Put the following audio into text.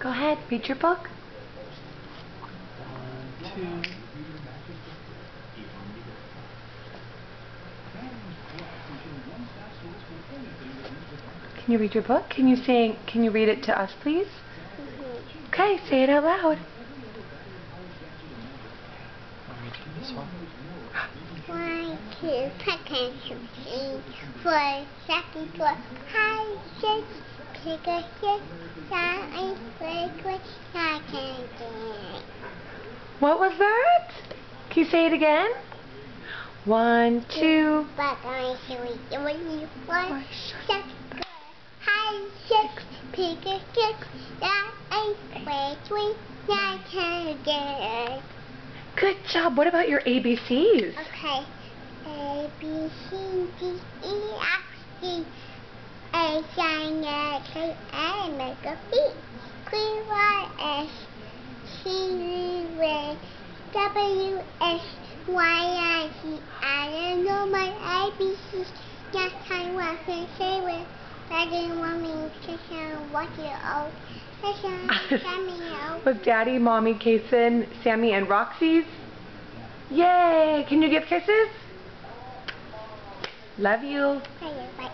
Go ahead, read your book. 1, 2. Can you read your book? Can you read it to us, please? Okay, say it out loud. Want me to do this one? 1, 2, second, 3, 4, second, 4, high, 6, pick a 6, 7, 8, 4, 2, What was that? Can you say it again? 1, 2. But I should read the one, 1, 6, high, 6, pick a 6, 7, 8, 4, 3, 2, Good job. What about your ABCs? Okay. A, B, C, D, E, F, G, H, I, K, L, M, N, P, Q, R, S, T, U, W, X, Y, Z. I don't know my ABCs. Next time I can say it. I didn't want me to say what you owe. With Daddy, Mommy, Kason, Sammy, and Roxy's? Yay! Can you give kisses? Love you. Bye.